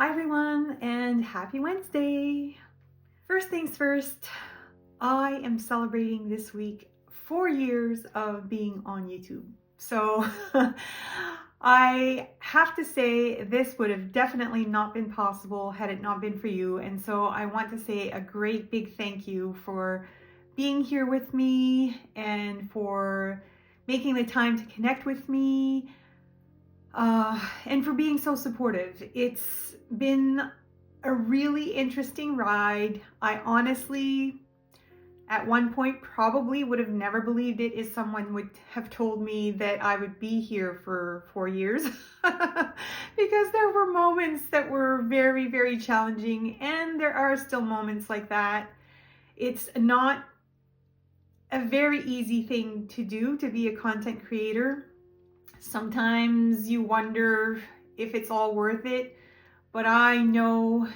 Hi everyone, and happy Wednesday. First things first, I am celebrating this week 4 years of being on YouTube. So I have to say this would have definitely not been possible had it not been for you. And so I want to say a great big thank you for being here with me and for making the time to connect with me. And for being so supportive. It's been a really interesting ride. I honestly, at one point, probably would have never believed it if someone would have told me that I would be here for 4 years because there were moments that were very, very challenging, and there are still moments like that. It's not a very easy thing to do, to be a content creator. Sometimes you wonder if it's all worth it, but I know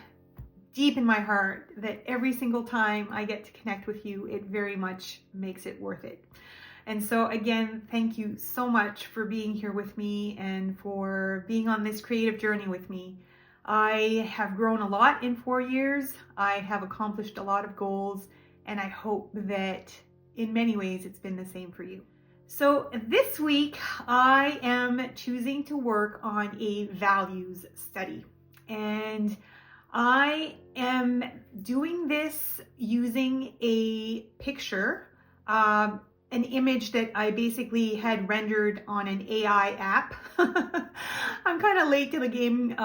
deep in my heart that every single time I get to connect with you, it very much makes it worth it. And so again, thank you so much for being here with me and for being on this creative journey with me. I have grown a lot in 4 years. I have accomplished a lot of goals, and I hope that in many ways it's been the same for you. So this week I am choosing to work on a values study, and I am doing this using a picture, an image that I basically had rendered on an AI app. I'm kind of late to the game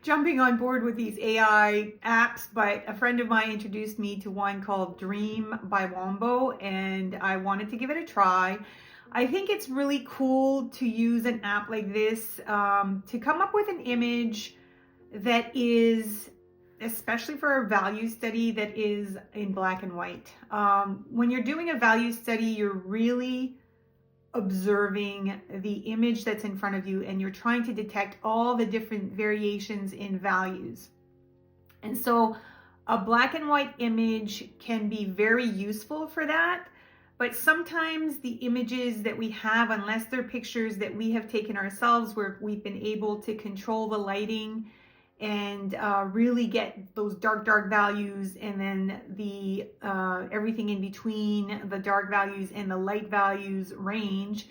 jumping on board with these AI apps, but a friend of mine introduced me to one called Dream by Wombo, and I wanted to give it a try. I think it's really cool to use an app like this to come up with an image that is, especially for a value study, that is in black and white. When you're doing a value study, you're really observing the image that's in front of you, and you're trying to detect all the different variations in values. And so a black and white image can be very useful for that. But sometimes the images that we have, unless they're pictures that we have taken ourselves, where we've been able to control the lighting and really get those dark values, and then the everything in between the dark values and the light values range,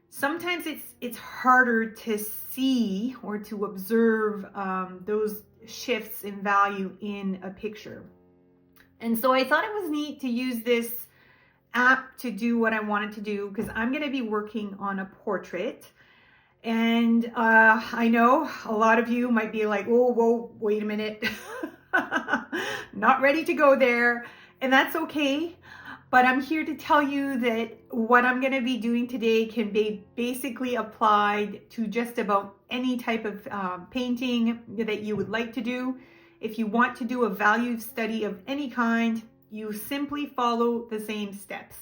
sometimes it's harder to see or to observe those shifts in value in a picture. And so I thought it was neat to use this app to do what I wanted to do, because I'm going to be working on a portrait. And I know a lot of you might be like, whoa, wait a minute. Not ready to go there. And that's okay. But I'm here to tell you that what I'm going to be doing today can be basically applied to just about any type of painting that you would like to do. If you want to do a value study of any kind, you simply follow the same steps.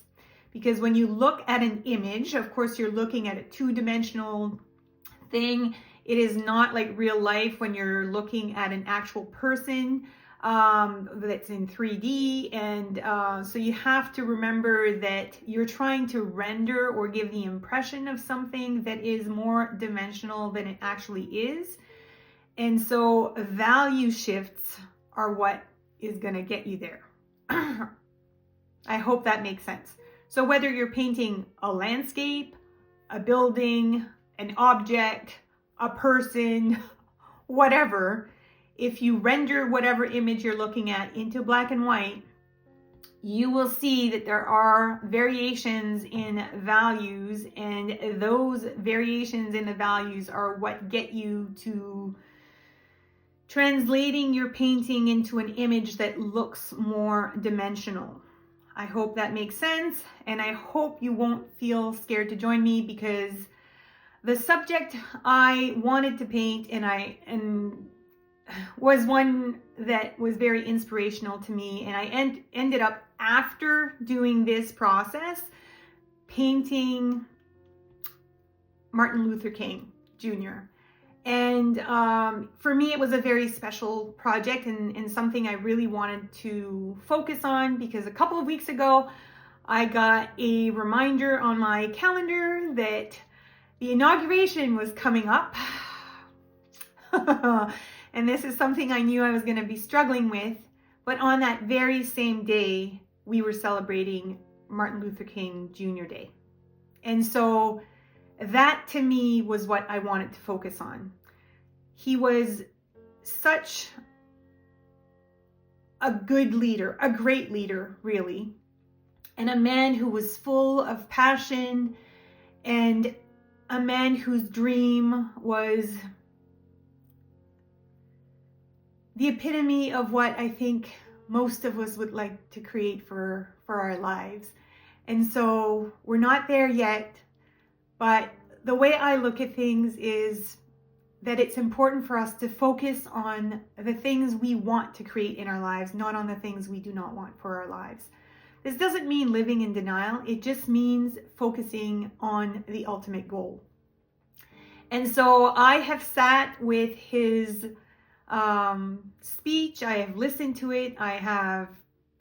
Because when you look at an image, of course, you're looking at a two-dimensional thing. It is not like real life when you're looking at an actual person that's in 3D. And so you have to remember that you're trying to render or give the impression of something that is more dimensional than it actually is. And so value shifts are what is going to get you there. I hope that makes sense. So whether you're painting a landscape, a building, an object, a person, whatever, if you render whatever image you're looking at into black and white, you will see that there are variations in values, and those variations in the values are what get you to translating your painting into an image that looks more dimensional. I hope that makes sense, and I hope you won't feel scared to join me, because the subject I wanted to paint and was one that was very inspirational to me, and I ended up, after doing this process, painting Martin Luther King Jr. And for me, it was a very special project and something I really wanted to focus on, because a couple of weeks ago, I got a reminder on my calendar that the inauguration was coming up. And this is something I knew I was going to be struggling with. But on that very same day, we were celebrating Martin Luther King Jr. Day. And so that to me was what I wanted to focus on. He was such a good leader, a great leader, really, and a man who was full of passion, and a man whose dream was the epitome of what I think most of us would like to create for our lives. And so we're not there yet, but the way I look at things is that it's important for us to focus on the things we want to create in our lives, not on the things we do not want for our lives. This doesn't mean living in denial. It just means focusing on the ultimate goal. And so I have sat with his speech. I have listened to it. I have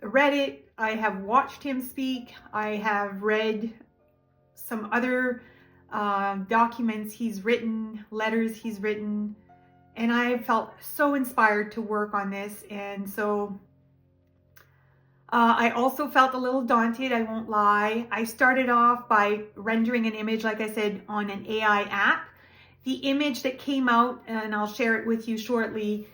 read it. I have watched him speak. I have read some other documents he's written, letters he's written, and I felt so inspired to work on this. And so I also felt a little daunted, I won't lie. I started off by rendering an image, like I said, on an AI app. The image that came out, and I'll share it with you shortly,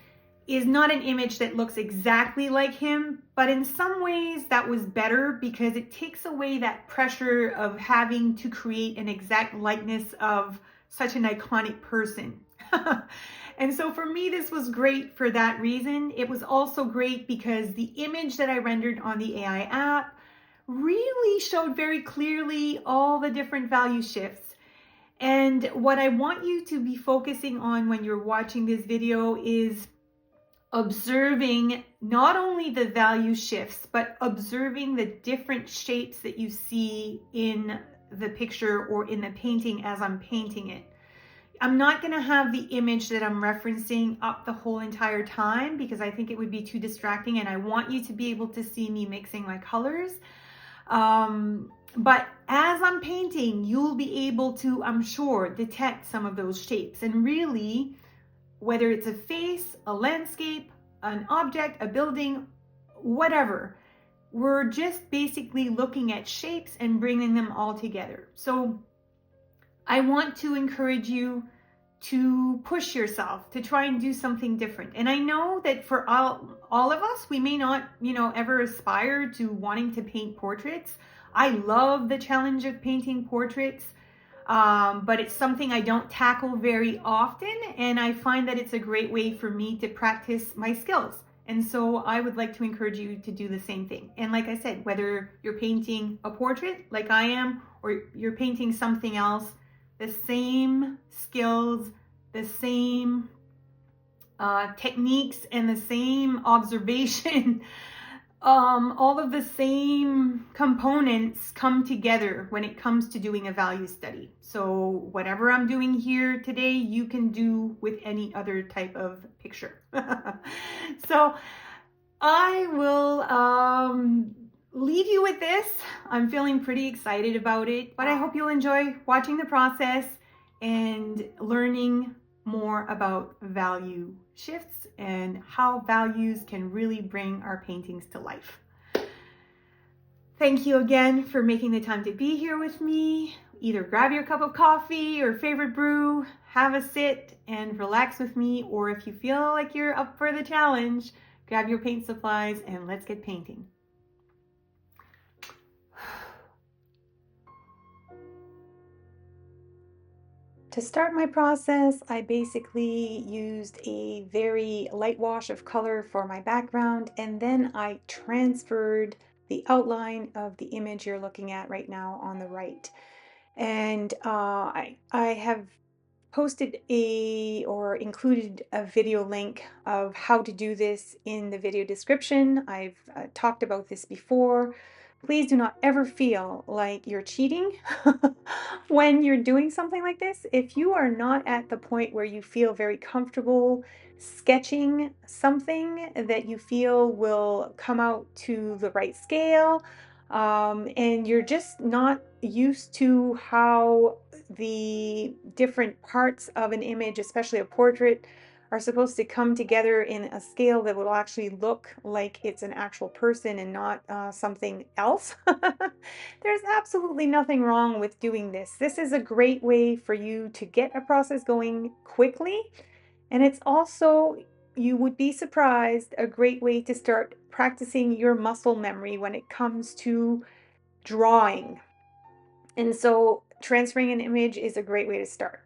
is not an image that looks exactly like him, but in some ways that was better because it takes away that pressure of having to create an exact likeness of such an iconic person. And so for me, this was great for that reason. It was also great because the image that I rendered on the AI app really showed very clearly all the different value shifts. And what I want you to be focusing on when you're watching this video is observing not only the value shifts, but observing the different shapes that you see in the picture or in the painting as I'm painting it. I'm not going to have the image that I'm referencing up the whole entire time because I think it would be too distracting, and I want you to be able to see me mixing my colors. But as I'm painting, you'll be able to, I'm sure, detect some of those shapes. And really, whether it's a face, a landscape, an object, a building, whatever, we're just basically looking at shapes and bringing them all together. So I want to encourage you to push yourself, to try and do something different. And I know that for all of us, we may not, ever aspire to wanting to paint portraits. I love the challenge of painting portraits. But it's something I don't tackle very often, and I find that it's a great way for me to practice my skills. And so I would like to encourage you to do the same thing. And like I said, whether you're painting a portrait like I am, or you're painting something else, the same skills, the same techniques, and the same observation all of the same components come together when it comes to doing a value study. So whatever I'm doing here today, you can do with any other type of picture. So I will leave you with this. I'm feeling pretty excited about it, but I hope you'll enjoy watching the process and learning more about value shifts and how values can really bring our paintings to life. Thank you again for making the time to be here with me. Either grab your cup of coffee or favorite brew, have a sit and relax with me, or if you feel like you're up for the challenge, grab your paint supplies and let's get painting. To start my process, I basically used a very light wash of color for my background, and then I transferred the outline of the image you're looking at right now on the right. And I have posted or included a video link of how to do this in the video description. I've talked about this before. Please do not ever feel like you're cheating when you're doing something like this. If you are not at the point where you feel very comfortable sketching something that you feel will come out to the right scale, and you're just not used to how the different parts of an image, especially a portrait, are supposed to come together in a scale that will actually look like it's an actual person and not something else. There's absolutely nothing wrong with doing this. This is a great way for you to get a process going quickly. And it's also, you would be surprised, a great way to start practicing your muscle memory when it comes to drawing. And so transferring an image is a great way to start.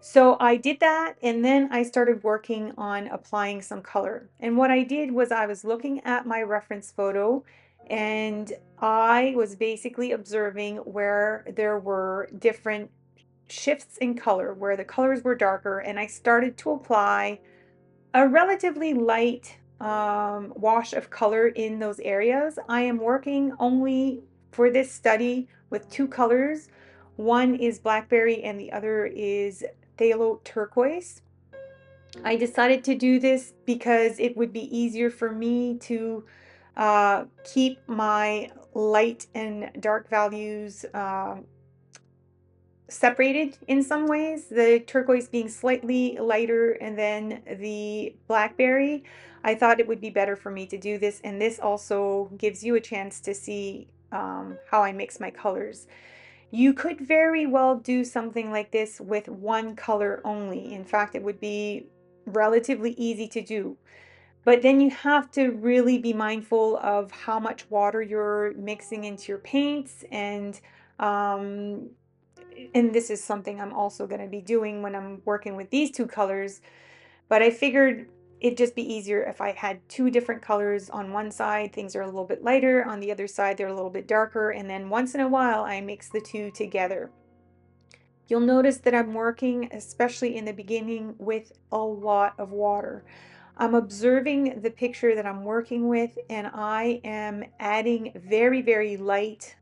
So I did that, and then I started working on applying some color. And what I did was I was looking at my reference photo, and I was basically observing where there were different shifts in color, where the colors were darker, and I started to apply a relatively light wash of color in those areas. I am working only for this study with two colors. One is blackberry and the other is phthalo turquoise. I decided to do this because it would be easier for me to keep my light and dark values separated in some ways, the turquoise being slightly lighter and then the blackberry. I thought it would be better for me to do this, and this also gives you a chance to see how I mix my colors. You could very well do something like this with one color only. In fact, it would be relatively easy to do. But then you have to really be mindful of how much water you're mixing into your paints, um, and this is something I'm also going to be doing when I'm working with these two colors. But I figured it'd just be easier if I had two different colors. On one side, things are a little bit lighter. On the other side, they're a little bit darker. And then once in a while, I mix the two together. You'll notice that I'm working, especially in the beginning, with a lot of water. I'm observing the picture that I'm working with, and I am adding very, very light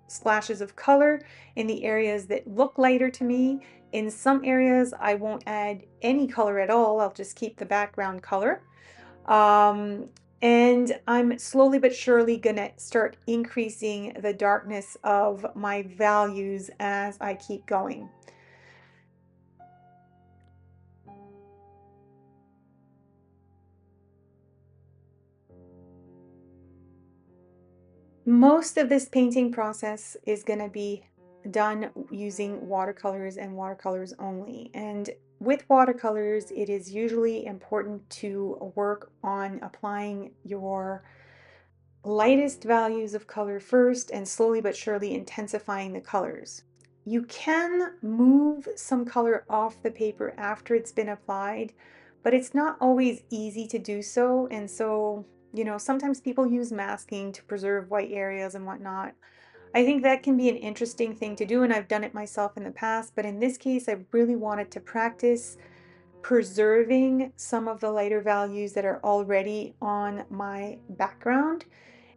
splashes of color in the areas that look lighter to me. In some areas, I won't add any color at all. I'll just keep the background color. Um, and I'm slowly but surely gonna start increasing the darkness of my values as I keep going. Most of this painting process is going to be done using watercolors and watercolors only. And with watercolors, it is usually important to work on applying your lightest values of color first and slowly but surely intensifying the colors. You can move some color off the paper after it's been applied, but it's not always easy to do so. And so, sometimes people use masking to preserve white areas and whatnot. I think that can be an interesting thing to do, and I've done it myself in the past, but in this case, I really wanted to practice preserving some of the lighter values that are already on my background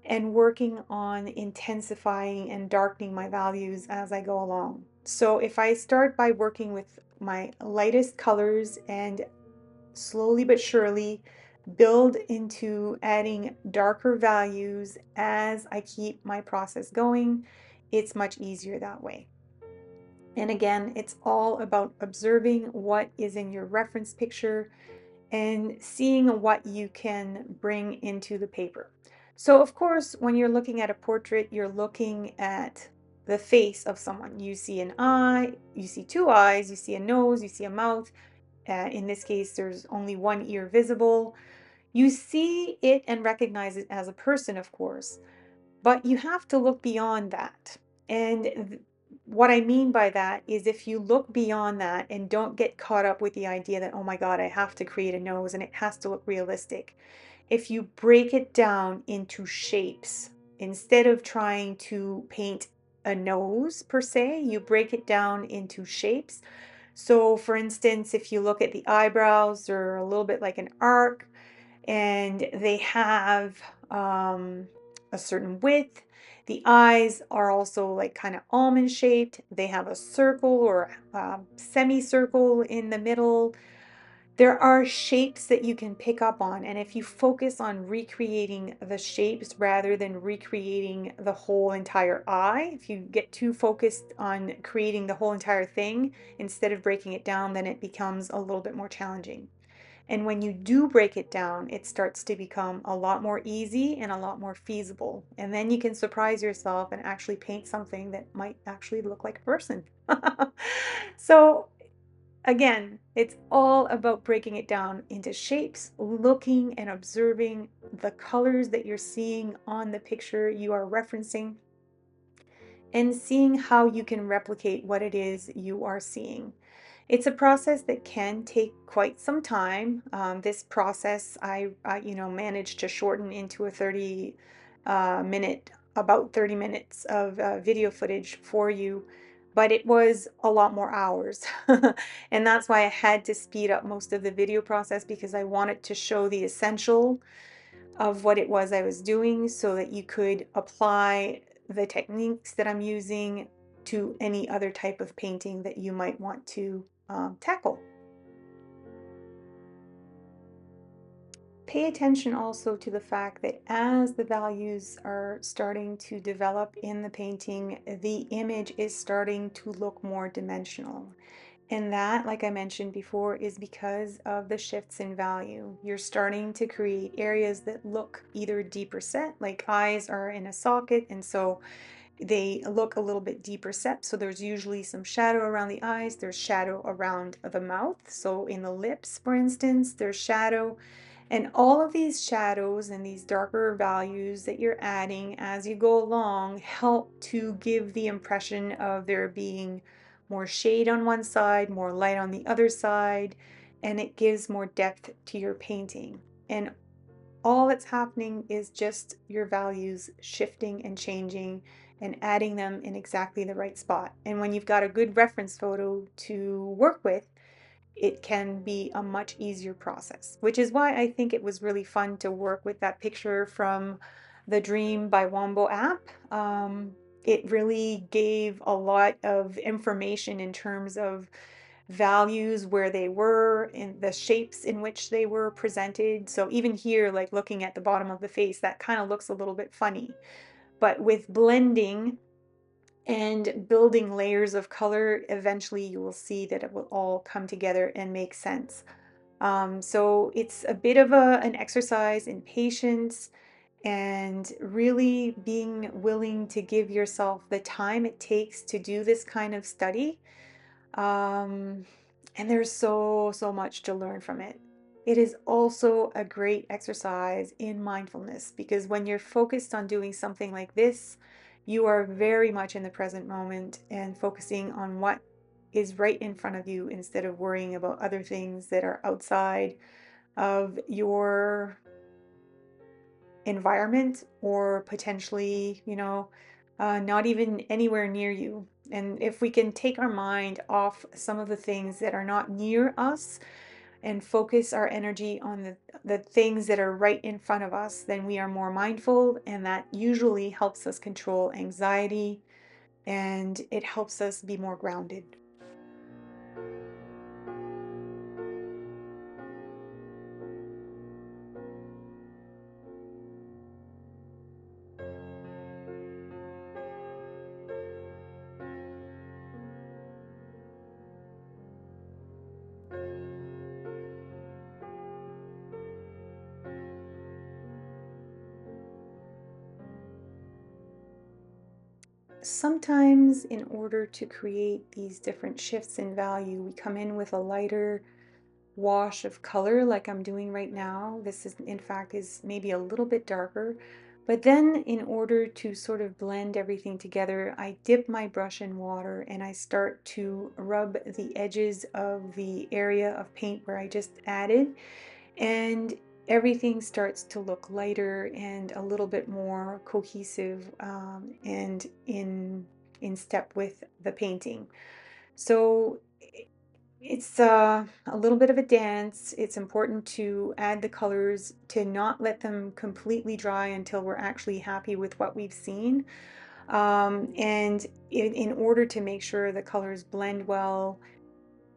and working on intensifying and darkening my values as I go along. So if I start by working with my lightest colors and slowly but surely build into adding darker values as I keep my process going, it's much easier that way. And again, it's all about observing what is in your reference picture and seeing what you can bring into the paper. So of course, when you're looking at a portrait, you're looking at the face of someone. You see an eye, you see two eyes, you see a nose, you see a mouth. In this case, there's only one ear visible. You see it and recognize it as a person, of course, but you have to look beyond that. And what I mean by that is if you look beyond that and don't get caught up with the idea that, oh my God, I have to create a nose and it has to look realistic. If you break it down into shapes, instead of trying to paint a nose per se, you break it down into shapes. So for instance, if you look at the eyebrows, they're a little bit like an arc and they have a certain width. The eyes are also like kind of almond shaped. They have a circle or semicircle in the middle. There are shapes that you can pick up on, and if you focus on recreating the shapes rather than recreating the whole entire eye, if you get too focused on creating the whole entire thing instead of breaking it down, then it becomes a little bit more challenging. And when you do break it down, it starts to become a lot more easy and a lot more feasible. And then you can surprise yourself and actually paint something that might actually look like a person. So again, it's all about breaking it down into shapes, looking and observing the colors that you're seeing on the picture you are referencing, and seeing how you can replicate what it is you are seeing. It's a process that can take quite some time. This process I managed to shorten into a 30 minute, about 30 minutes of video footage for you, but it was a lot more hours. And that's why I had to speed up most of the video process, because I wanted to show the essential of what it was I was doing so that you could apply the techniques that I'm using to any other type of painting that you might want to tackle. Pay attention also to the fact that as the values are starting to develop in the painting, the image is starting to look more dimensional. And that, like I mentioned before, is because of the shifts in value. You're starting to create areas that look either deeper set, like eyes are in a socket, and so they look a little bit deeper set. So there's usually some shadow around the eyes, there's shadow around the mouth. So in the lips, for instance, there's shadow. And all of these shadows and these darker values that you're adding as you go along help to give the impression of there being more shade on one side, more light on the other side, and it gives more depth to your painting. And all that's happening is just your values shifting and changing and adding them in exactly the right spot. And when you've got a good reference photo to work with, it can be a much easier process, which is why I think it was really fun to work with that picture from the Dream by Wombo app. It really gave a lot of information in terms of values, where they were, in the shapes in which they were presented. So even here, like looking at the bottom of the face, that kind of looks a little bit funny. But with blending and building layers of color, eventually you will see that it will all come together and make sense. So it's a bit of an exercise in patience and really being willing to give yourself the time it takes to do this kind of study. Um, and there's so much to learn from it. It is also a great exercise in mindfulness, because when you're focused on doing something like this, you are very much in the present moment and focusing on what is right in front of you instead of worrying about other things that are outside of your environment, or potentially, not even anywhere near you. And if we can take our mind off some of the things that are not near us and focus our energy on the things that are right in front of us, then we are more mindful, and that usually helps us control anxiety and it helps us be more grounded. Sometimes, in order to create these different shifts in value, we come in with a lighter wash of color like I'm doing right now. This is, in fact, is maybe a little bit darker. But then in order to sort of blend everything together, I dip my brush in water and I start to rub the edges of the area of paint where I just added, and everything starts to look lighter and a little bit more cohesive, and in step with the painting. So it's a little bit of a dance. It's important to add the colors, to not let them completely dry until we're actually happy with what we've seen. And in order to make sure the colors blend well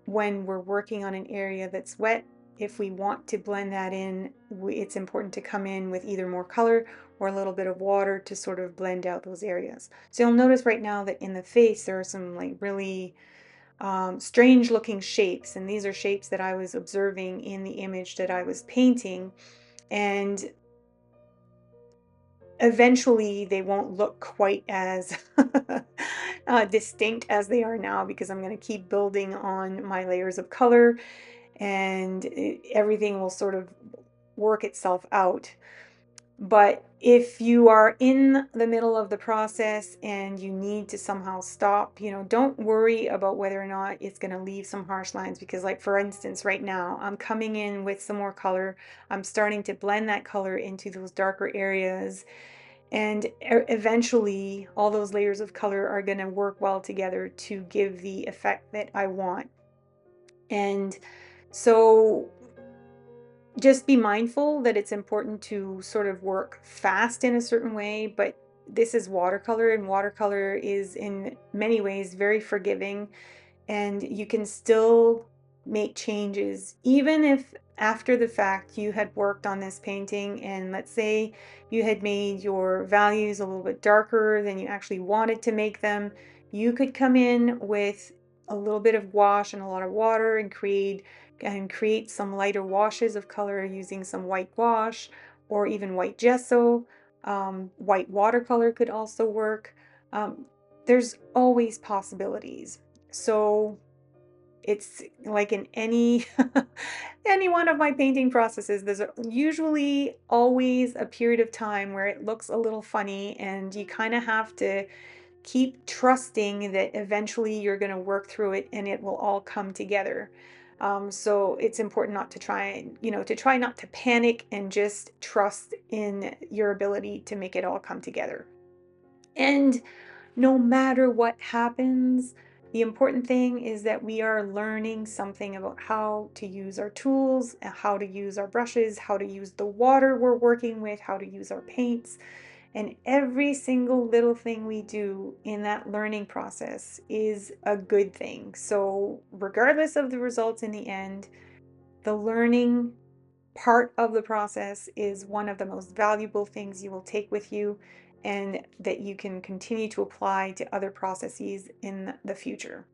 when we're working on an area that's wet, if we want to blend that in, it's important to come in with either more color or a little bit of water to sort of blend out those areas. So you'll notice right now that in the face there are some like really strange looking shapes, and these are shapes that I was observing in the image that I was painting, and eventually they won't look quite as distinct as they are now, because I'm going to keep building on my layers of color, and everything will sort of work itself out. But if you are in the middle of the process and you need to somehow stop, don't worry about whether or not it's going to leave some harsh lines, because like for instance, right now I'm coming in with some more color. I'm starting to blend that color into those darker areas, and eventually all those layers of color are going to work well together to give the effect that I want. And so just be mindful that it's important to sort of work fast in a certain way, but this is watercolor, and watercolor is in many ways very forgiving, and you can still make changes even if after the fact you had worked on this painting, and let's say you had made your values a little bit darker than you actually wanted to make them. You could come in with a little bit of gouache and a lot of water and create some lighter washes of color using some white gouache or even white gesso. White watercolor could also work. There's always possibilities. So it's like in any any one of my painting processes, there's usually always a period of time where it looks a little funny, and you kind of have to keep trusting that eventually you're going to work through it and it will all come together. So it's important not to try not to panic, and just trust in your ability to make it all come together. And no matter what happens, the important thing is that we are learning something about how to use our tools, how to use our brushes, how to use the water we're working with, how to use our paints. And every single little thing we do in that learning process is a good thing. So regardless of the results in the end, the learning part of the process is one of the most valuable things you will take with you, and that you can continue to apply to other processes in the future.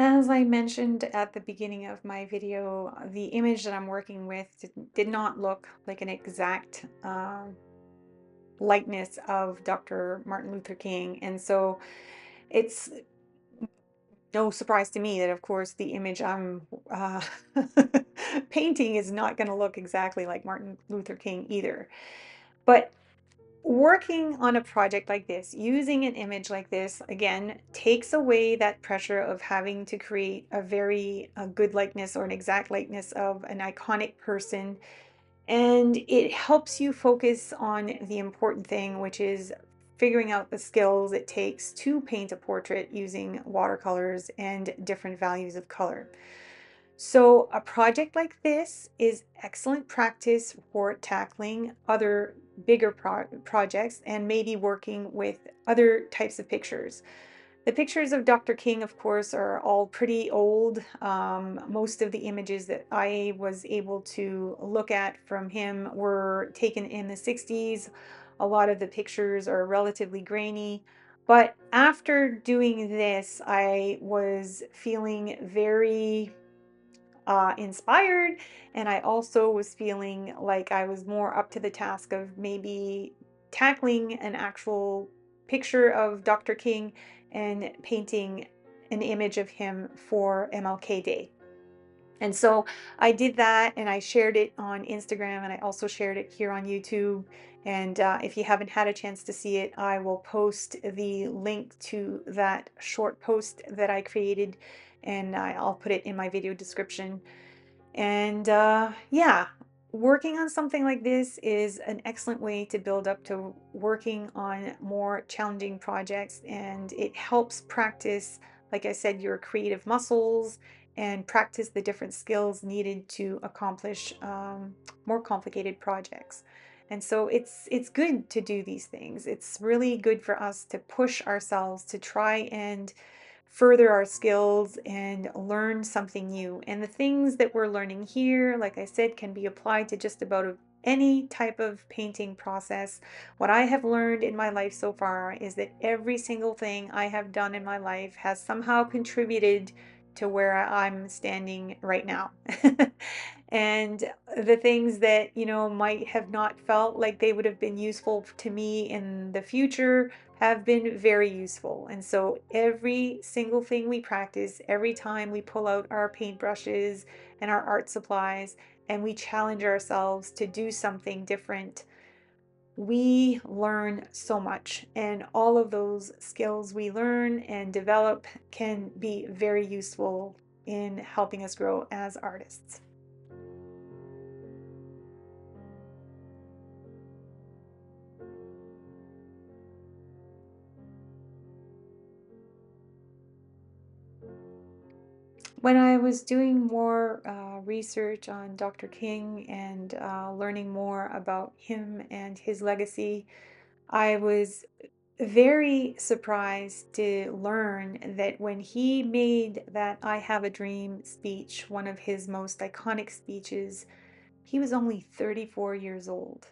As I mentioned at the beginning of my video, the image that I'm working with did not look like an exact likeness of Dr. Martin Luther King. And so it's no surprise to me that, of course, the image I'm painting is not going to look exactly like Martin Luther King either. But Working on a project like this, using an image like this, again, takes away that pressure of having to create a good likeness or an exact likeness of an iconic person. And it helps you focus on the important thing, which is figuring out the skills it takes to paint a portrait using watercolors and different values of color. So, a project like this is excellent practice for tackling other bigger projects and maybe working with other types of pictures. The pictures of Dr. King, of course, are all pretty old. Most of the images that I was able to look at from him were taken in the 60s. A lot of the pictures are relatively grainy. But after doing this, I was feeling very inspired. And I also was feeling like I was more up to the task of maybe tackling an actual picture of Dr. King and painting an image of him for MLK Day. And so I did that and I shared it on Instagram and I also shared it here on YouTube. And if you haven't had a chance to see it, I will post the link to that short post that I created and I'll put it in my video description. And yeah, working on something like this is an excellent way to build up to working on more challenging projects. And it helps practice, like I said, your creative muscles and practice the different skills needed to accomplish more complicated projects. And so it's good to do these things. It's really good for us to push ourselves to try and further our skills and learn something new. And the things that we're learning here, like I said, can be applied to just about any type of painting process. What I have learned in my life so far is that every single thing I have done in my life has somehow contributed to where I'm standing right now. And the things that, might have not felt like they would have been useful to me in the future have been very useful. And so every single thing we practice, every time we pull out our paintbrushes and our art supplies and we challenge ourselves to do something different, we learn so much. And all of those skills we learn and develop can be very useful in helping us grow as artists. When I was doing more research on Dr. King and learning more about him and his legacy, I was very surprised to learn that when he made that I Have a Dream speech, one of his most iconic speeches, he was only 34 years old.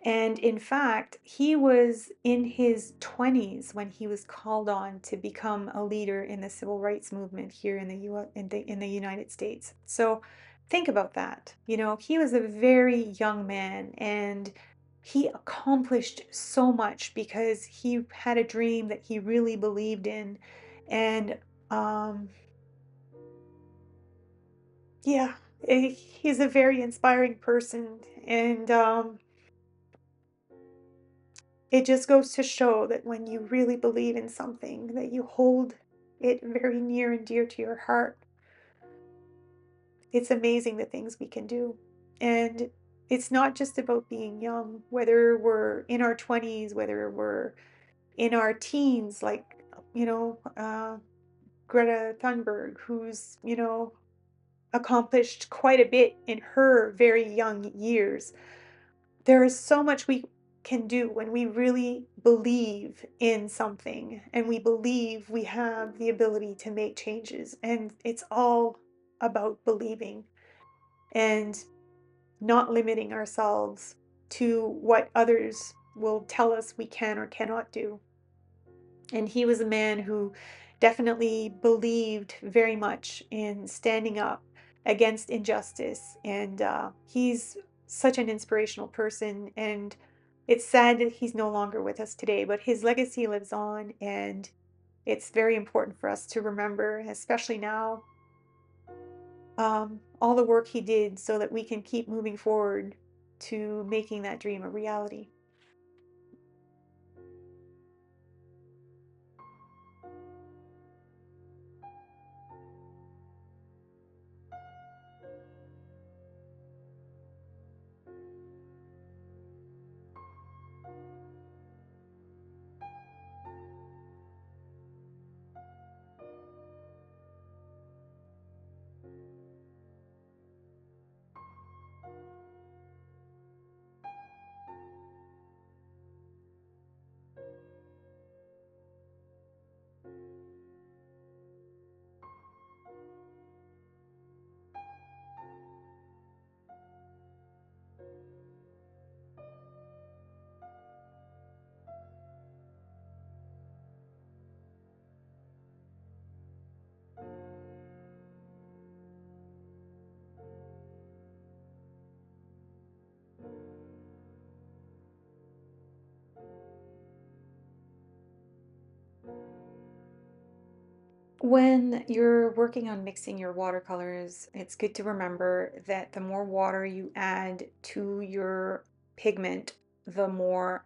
And in fact, he was in his 20s when he was called on to become a leader in the civil rights movement here in the in the United States. So think about that. He was a very young man and he accomplished so much because he had a dream that he really believed in. And um, yeah, he's a very inspiring person. And it just goes to show that when you really believe in something, that you hold it very near and dear to your heart, it's amazing the things we can do. And it's not just about being young, whether we're in our 20s, whether we're in our teens, like, Greta Thunberg, who's, accomplished quite a bit in her very young years. There is so much we can do when we really believe in something and we believe we have the ability to make changes. And it's all about believing and not limiting ourselves to what others will tell us we can or cannot do. And he was a man who definitely believed very much in standing up against injustice. And he's such an inspirational person. And it's sad that he's no longer with us today, but his legacy lives on. And it's very important for us to remember, especially now, all the work he did so that we can keep moving forward to making that dream a reality. When you're working on mixing your watercolors, it's good to remember that the more water you add to your pigment, the more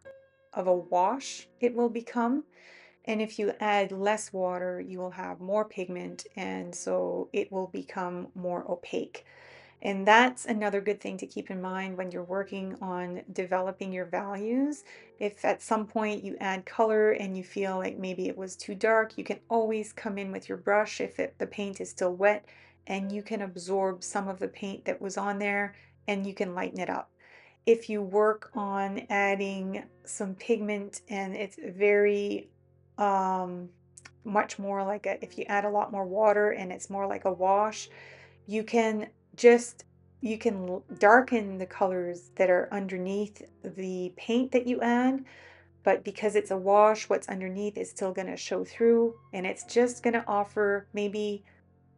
of a wash it will become. And if you add less water, you will have more pigment, and so it will become more opaque. And that's another good thing to keep in mind when you're working on developing your values. If at some point you add color and you feel like maybe it was too dark, you can always come in with your brush if the paint is still wet, and you can absorb some of the paint that was on there and you can lighten it up. If you work on adding some pigment and it's very um, much more like if you add a lot more water and it's more like a wash, you can just you can darken the colors that are underneath the paint that you add, but because it's a wash, what's underneath is still going to show through, and it's just going to offer maybe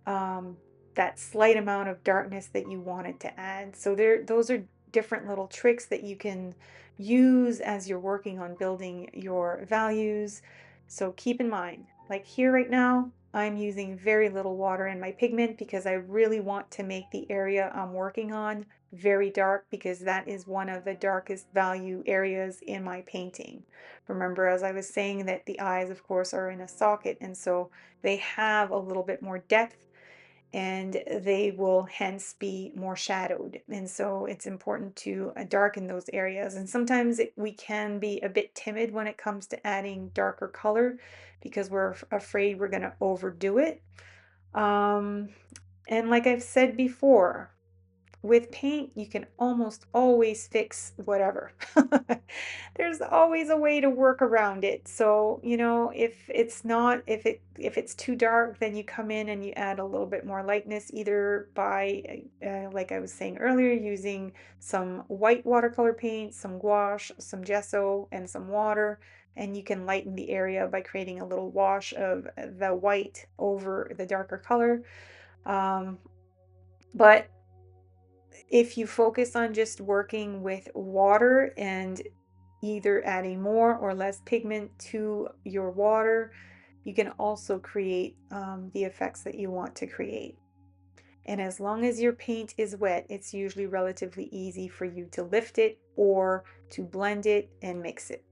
um, that slight amount of darkness that you wanted to add. So those are different little tricks that you can use as you're working on building your values. So keep in mind, like here right now, I'm using very little water in my pigment because I really want to make the area I'm working on very dark, because that is one of the darkest value areas in my painting. Remember, as I was saying, that the eyes, of course, are in a socket, and so they have a little bit more depth, and they will hence be more shadowed. And so it's important to darken those areas. And sometimes we can be a bit timid when it comes to adding darker color because we're afraid we're going to overdo it. Um, and like I've said before, with paint, you can almost always fix whatever. There's always a way to work around it. So, if it's too dark, then you come in and you add a little bit more lightness, either by, like I was saying earlier, using some white watercolor paint, some gouache, some gesso, and some water. And you can lighten the area by creating a little wash of the white over the darker color. Um, but if you focus on just working with water and either adding more or less pigment to your water, you can also create the effects that you want to create. And as long as your paint is wet, it's usually relatively easy for you to lift it or to blend it and mix it.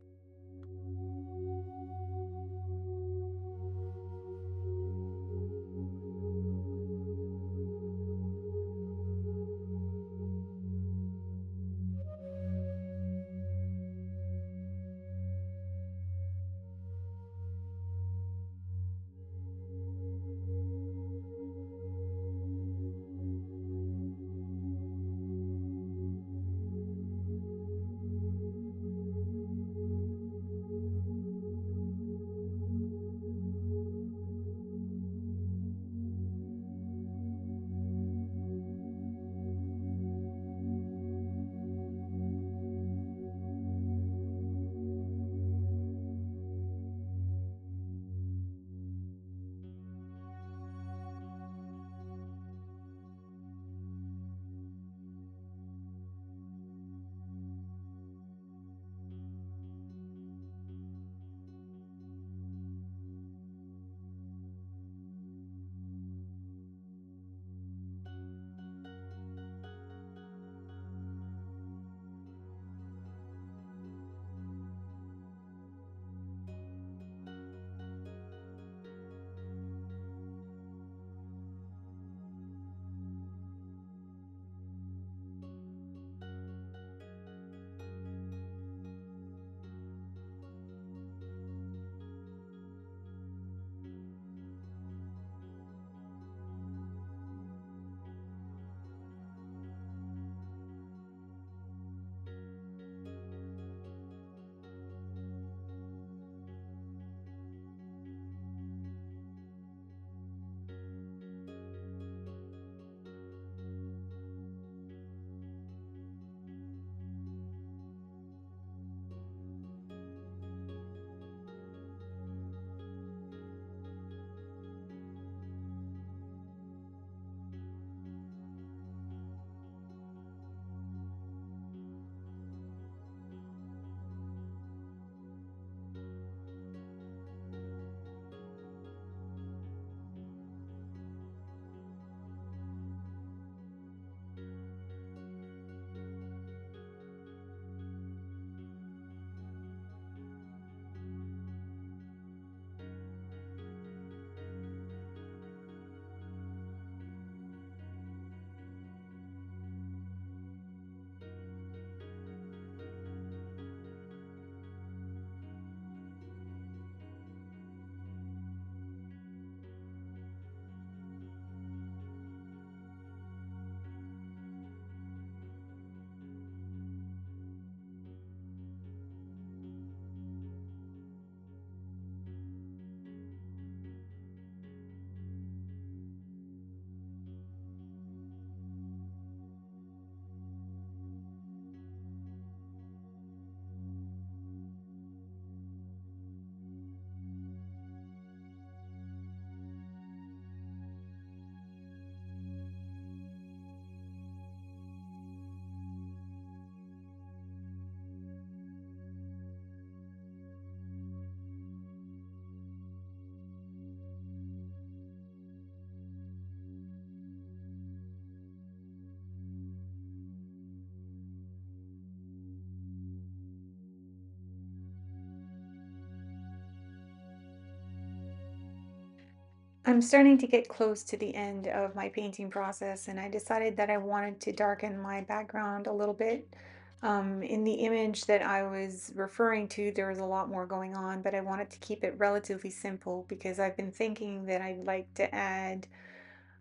I'm starting to get close to the end of my painting process, and I decided that I wanted to darken my background a little bit. In the image that I was referring to, there was a lot more going on, but I wanted to keep it relatively simple because I've been thinking that I'd like to add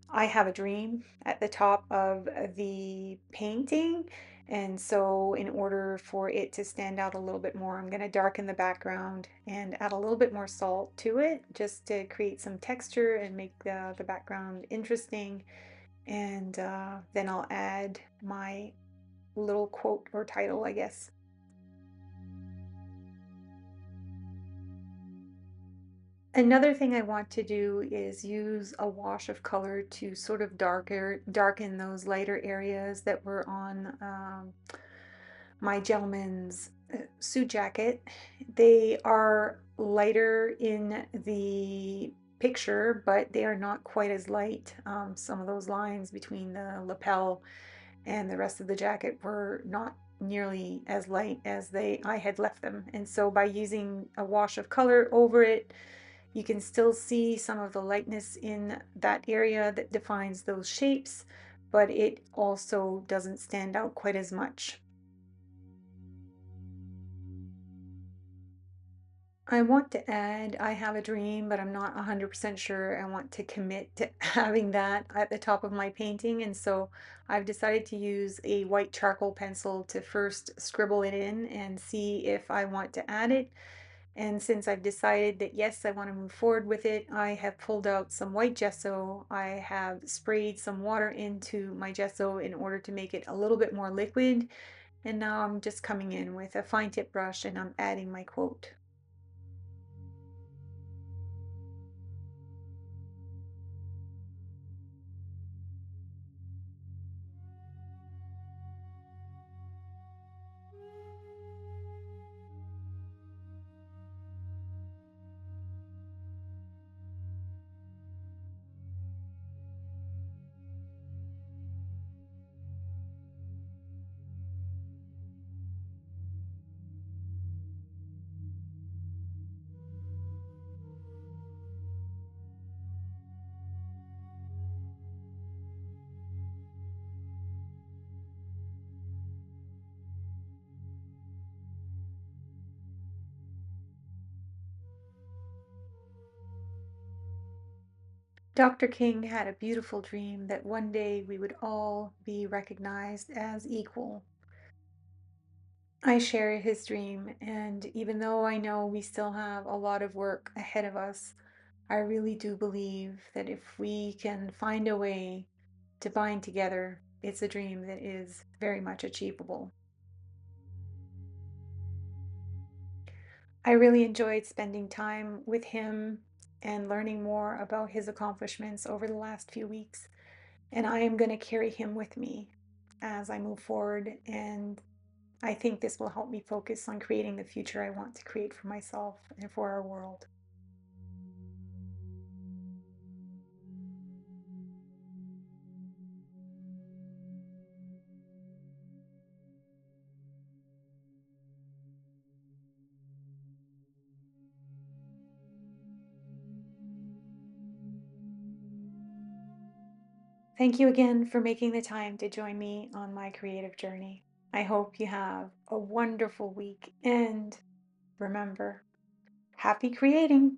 I have a dream at the top of the painting. And so in order for it to stand out a little bit more, I'm going to darken the background and add a little bit more salt to it just to create some texture and make the background interesting. And then I'll add my little quote or title, I guess. Another thing I want to do is use a wash of color to sort of darken those lighter areas that were on my gentleman's suit jacket. They are lighter in the picture, but they are not quite as light. Some of those lines between the lapel and the rest of the jacket were not nearly as light as I had left them. And so by using a wash of color over it, you can still see some of the lightness in that area that defines those shapes, but it also doesn't stand out quite as much. I want to add I have a dream, but I'm not 100% sure I want to commit to having that at the top of my painting. And so I've decided to use a white charcoal pencil to first scribble it in and see if I want to add it. And since I've decided that yes, I want to move forward with it, I have pulled out some white gesso. I have sprayed some water into my gesso in order to make it a little bit more liquid. And now I'm just coming in with a fine tip brush and I'm adding my quote. Dr. King had a beautiful dream that one day we would all be recognized as equal. I share his dream, and even though I know we still have a lot of work ahead of us, I really do believe that if we can find a way to bind together, it's a dream that is very much achievable. I really enjoyed spending time with him and learning more about his accomplishments over the last few weeks. And I am going to carry him with me as I move forward. And I think this will help me focus on creating the future I want to create for myself and for our world. Thank you again for making the time to join me on my creative journey. I hope you have a wonderful week and remember, happy creating!